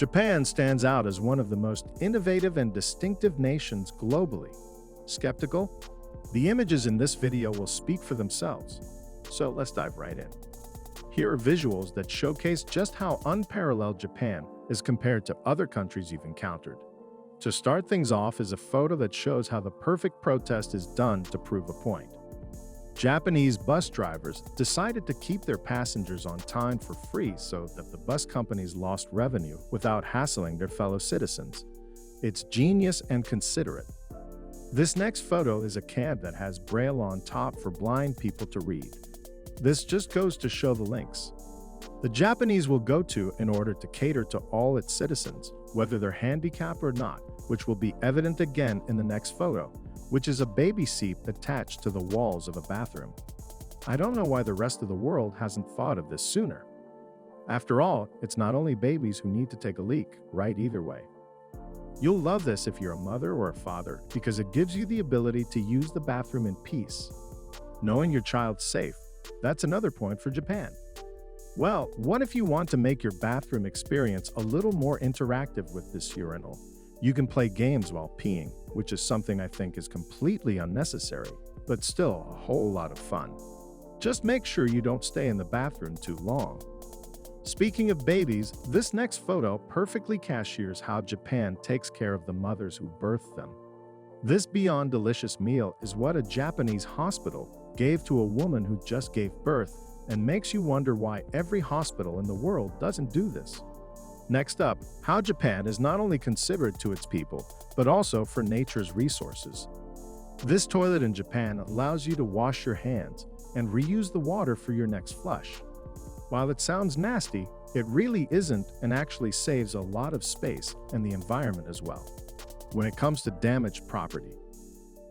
Japan stands out as one of the most innovative and distinctive nations globally. Skeptical? The images in this video will speak for themselves. So let's dive right in. Here are visuals that showcase just how unparalleled Japan is compared to other countries you've encountered. To start things off is a photo that shows how the perfect protest is done to prove a point. Japanese bus drivers decided to keep their passengers on time for free so that the bus companies lost revenue without hassling their fellow citizens. It's genius and considerate. This next photo is a cab that has Braille on top for blind people to read. This just goes to show the links the Japanese will go to in order to cater to all its citizens, whether they're handicapped or not, which will be evident again in the next photo, which is a baby seat attached to the walls of a bathroom. I don't know why the rest of the world hasn't thought of this sooner. After all, it's not only babies who need to take a leak, right either way. You'll love this if you're a mother or a father because it gives you the ability to use the bathroom in peace. Knowing your child's safe, that's another point for Japan. Well, what if you want to make your bathroom experience a little more interactive with this urinal? You can play games while peeing, which is something I think is completely unnecessary, but still a whole lot of fun. Just make sure you don't stay in the bathroom too long. Speaking of babies, this next photo perfectly captures how Japan takes care of the mothers who birth them. This beyond delicious meal is what a Japanese hospital gave to a woman who just gave birth, and makes you wonder why every hospital in the world doesn't do this. Next up, how Japan is not only considerate to its people, but also for nature's resources. This toilet in Japan allows you to wash your hands and reuse the water for your next flush. While it sounds nasty, it really isn't and actually saves a lot of space and the environment as well. When it comes to damaged property,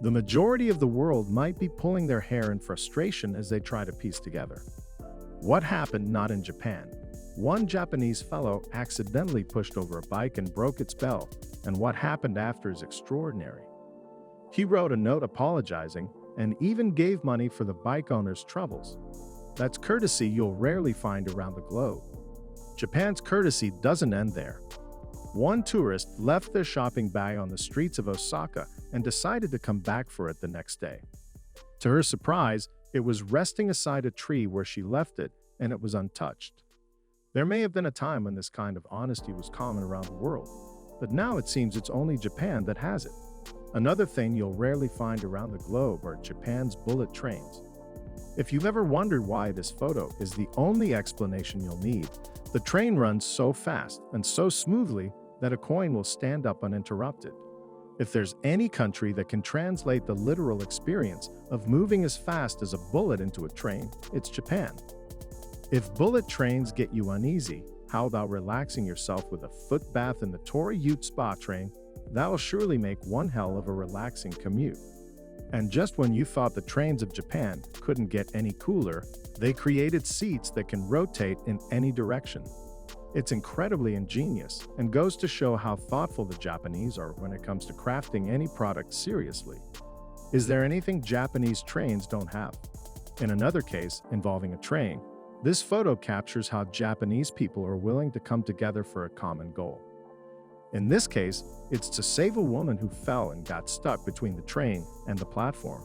the majority of the world might be pulling their hair in frustration as they try to piece together. What happened not in Japan? One Japanese fellow accidentally pushed over a bike and broke its bell, and what happened after is extraordinary. He wrote a note apologizing and even gave money for the bike owner's troubles. That's courtesy you'll rarely find around the globe. Japan's courtesy doesn't end there. One tourist left their shopping bag on the streets of Osaka and decided to come back for it the next day. To her surprise, it was resting aside a tree where she left it, and it was untouched. There may have been a time when this kind of honesty was common around the world, but now it seems it's only Japan that has it. Another thing you'll rarely find around the globe are Japan's bullet trains. If you've ever wondered why this photo is the only explanation you'll need, the train runs so fast and so smoothly that a coin will stand up uninterrupted. If there's any country that can translate the literal experience of moving as fast as a bullet into a train, it's Japan. If bullet trains get you uneasy, how about relaxing yourself with a foot bath in the Torii Ute Spa train? That'll surely make one hell of a relaxing commute. And just when you thought the trains of Japan couldn't get any cooler, they created seats that can rotate in any direction. It's incredibly ingenious and goes to show how thoughtful the Japanese are when it comes to crafting any product seriously. Is there anything Japanese trains don't have? In another case involving a train, this photo captures how Japanese people are willing to come together for a common goal. In this case, it's to save a woman who fell and got stuck between the train and the platform.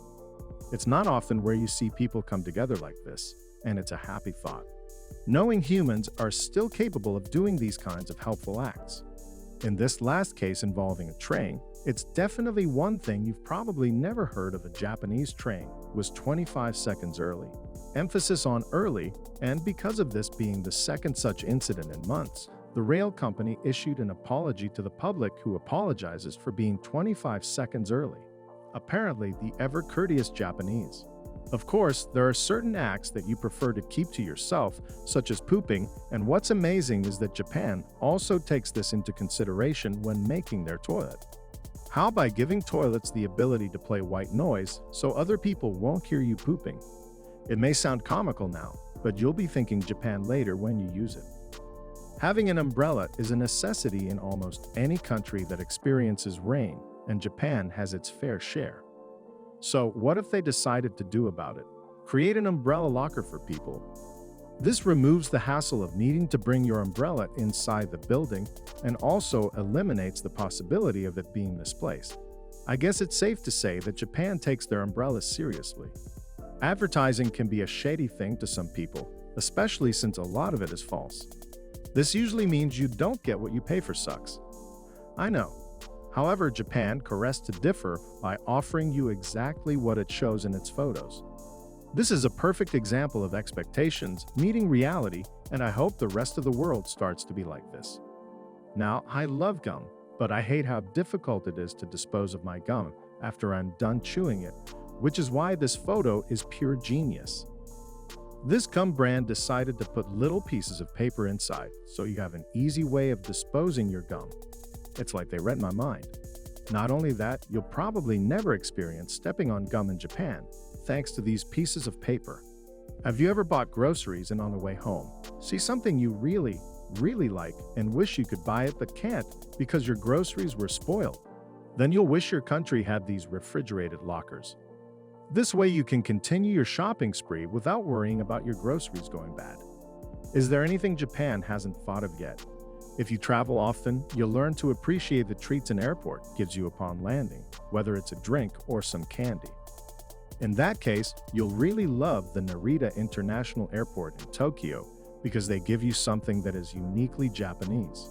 It's not often where you see people come together like this, and it's a happy thought. Knowing humans are still capable of doing these kinds of helpful acts. In this last case involving a train, it's definitely one thing you've probably never heard of. A Japanese train was 25 seconds early. Emphasis on early, and because of this being the second such incident in months, the rail company issued an apology to the public who apologizes for being 25 seconds early. Apparently, the ever-courteous Japanese. Of course, there are certain acts that you prefer to keep to yourself, such as pooping, and what's amazing is that Japan also takes this into consideration when making their toilet. How by giving toilets the ability to play white noise so other people won't hear you pooping? It may sound comical now, but you'll be thinking Japan later when you use it. Having an umbrella is a necessity in almost any country that experiences rain, and Japan has its fair share. So what if they decided to do about it? Create an umbrella locker for people. This removes the hassle of needing to bring your umbrella inside the building and also eliminates the possibility of it being misplaced. I guess it's safe to say that Japan takes their umbrellas seriously. Advertising can be a shady thing to some people, especially since a lot of it is false. This usually means you don't get what you pay for, sucks. I know. However, Japan caressed to differ by offering you exactly what it shows in its photos. This is a perfect example of expectations meeting reality, and I hope the rest of the world starts to be like this. Now, I love gum, but I hate how difficult it is to dispose of my gum after I'm done chewing it, which is why this photo is pure genius. This gum brand decided to put little pieces of paper inside, so you have an easy way of disposing your gum. It's like they read my mind. Not only that, you'll probably never experience stepping on gum in Japan, thanks to these pieces of paper. Have you ever bought groceries and on the way home, see something you really like and wish you could buy it but can't because your groceries were spoiled? Then you'll wish your country had these refrigerated lockers. This way you can continue your shopping spree without worrying about your groceries going bad. Is there anything Japan hasn't thought of yet? If you travel often, you'll learn to appreciate the treats an airport gives you upon landing, whether it's a drink or some candy. In that case, you'll really love the Narita International Airport in Tokyo because they give you something that is uniquely Japanese.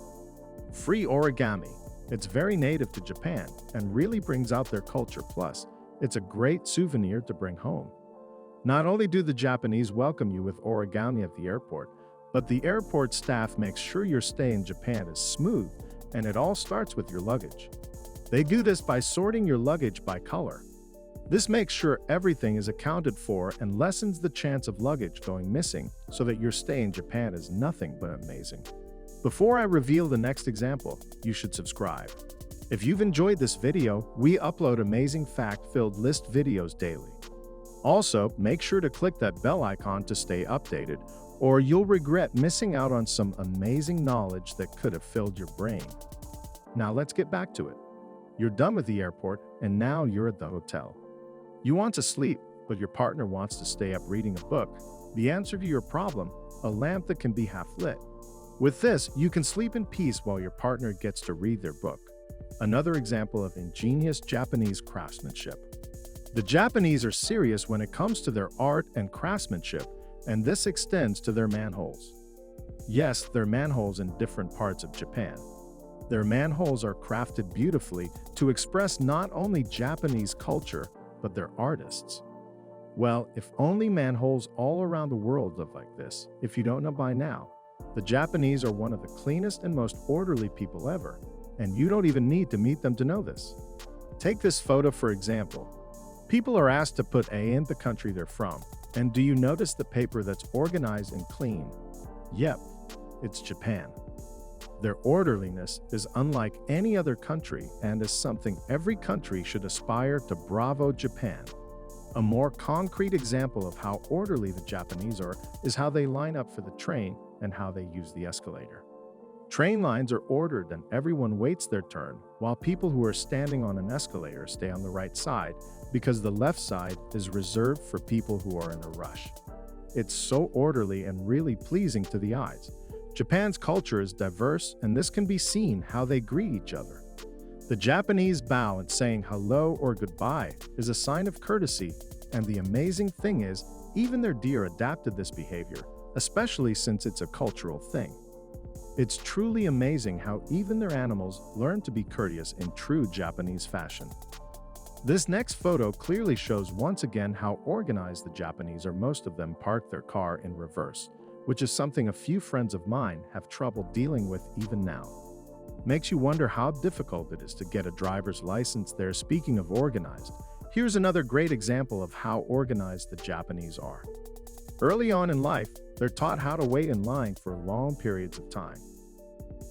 Free origami. It's very native to Japan and really brings out their culture, plus it's a great souvenir to bring home. Not only do the Japanese welcome you with origami at the airport, but the airport staff makes sure your stay in Japan is smooth, and it all starts with your luggage. They do this by sorting your luggage by color. This makes sure everything is accounted for and lessens the chance of luggage going missing so that your stay in Japan is nothing but amazing. Before I reveal the next example, you should subscribe. If you've enjoyed this video, we upload amazing fact-filled list videos daily. Also, make sure to click that bell icon to stay updated, or you'll regret missing out on some amazing knowledge that could have filled your brain. Now let's get back to it. You're done with the airport, and now you're at the hotel. You want to sleep, but your partner wants to stay up reading a book. The answer to your problem: a lamp that can be half lit. With this, you can sleep in peace while your partner gets to read their book. Another example of ingenious Japanese craftsmanship. The Japanese are serious when it comes to their art and craftsmanship, and this extends to their manholes. Yes, there are manholes in different parts of Japan. Their manholes are crafted beautifully to express not only Japanese culture, but their artists. Well, if only manholes all around the world look like this. If you don't know by now, the Japanese are one of the cleanest and most orderly people ever, and you don't even need to meet them to know this. Take this photo for example. People are asked to put A in the country they're from, and do you notice the paper that's organized and clean? Yep, it's Japan. Their orderliness is unlike any other country and is something every country should aspire to. Bravo, Japan. A more concrete example of how orderly the Japanese are is how they line up for the train and how they use the escalator. Train lines are ordered and everyone waits their turn, while people who are standing on an escalator stay on the right side because the left side is reserved for people who are in a rush. It's so orderly and really pleasing to the eyes. Japan's culture is diverse, and this can be seen how they greet each other. The Japanese bow and saying hello or goodbye is a sign of courtesy, and the amazing thing is, even their deer adapted this behavior, especially since it's a cultural thing. It's truly amazing how even their animals learn to be courteous in true Japanese fashion. This next photo clearly shows once again how organized the Japanese are. Most of them park their car in reverse, which is something a few friends of mine have trouble dealing with even now. Makes you wonder how difficult it is to get a driver's license there. Speaking of organized, here's another great example of how organized the Japanese are. Early on in life, they're taught how to wait in line for long periods of time.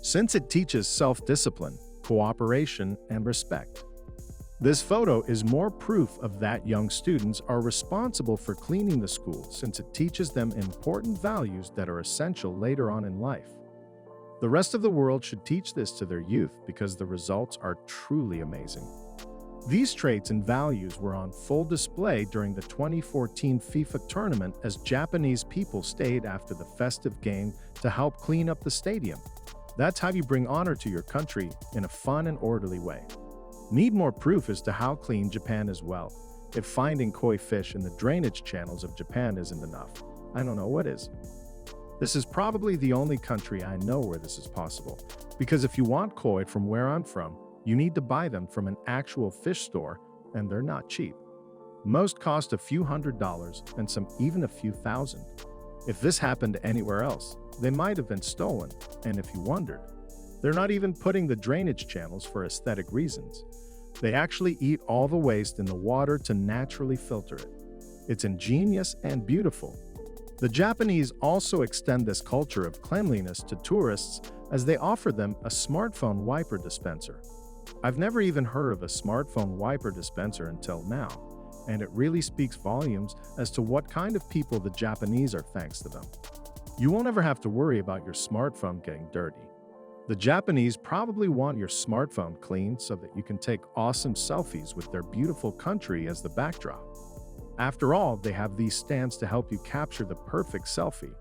Since it teaches self-discipline, cooperation, and respect. This photo is more proof of that. Young students are responsible for cleaning the school since it teaches them important values that are essential later on in life. The rest of the world should teach this to their youth because the results are truly amazing. These traits and values were on full display during the 2014 FIFA tournament as Japanese people stayed after the festive game to help clean up the stadium. That's how you bring honor to your country in a fun and orderly way. Need more proof as to how clean Japan is? Well, if finding koi fish in the drainage channels of Japan isn't enough, I don't know what is. This is probably the only country I know where this is possible, because if you want koi from where I'm from, you need to buy them from an actual fish store, and they're not cheap. Most cost a few $100s and some even a few thousand. If this happened anywhere else, they might have been stolen, and if you wondered, they're not even putting the drainage channels for aesthetic reasons. They actually eat all the waste in the water to naturally filter it. It's ingenious and beautiful. The Japanese also extend this culture of cleanliness to tourists as they offer them a smartphone wiper dispenser. I've never even heard of a smartphone wiper dispenser until now, and it really speaks volumes as to what kind of people the Japanese are thanks to them. You won't ever have to worry about your smartphone getting dirty. The Japanese probably want your smartphone clean so that you can take awesome selfies with their beautiful country as the backdrop. After all, they have these stands to help you capture the perfect selfie.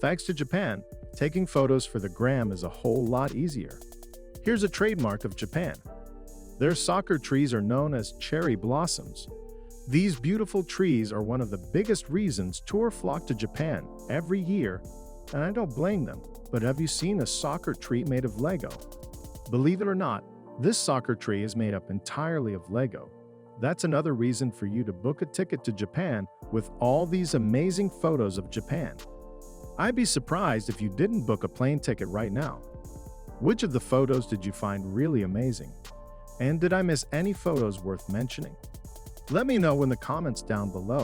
Thanks to Japan, taking photos for the gram is a whole lot easier. Here's a trademark of Japan. Their sakura trees are known as cherry blossoms. These beautiful trees are one of the biggest reasons tourists flock to Japan every year, and I don't blame them. But have you seen a sakura tree made of Lego? Believe it or not, this sakura tree is made up entirely of Lego. That's another reason for you to book a ticket to Japan with all these amazing photos of Japan. I'd be surprised if you didn't book a plane ticket right now. Which of the photos did you find really amazing? And did I miss any photos worth mentioning? Let me know in the comments down below.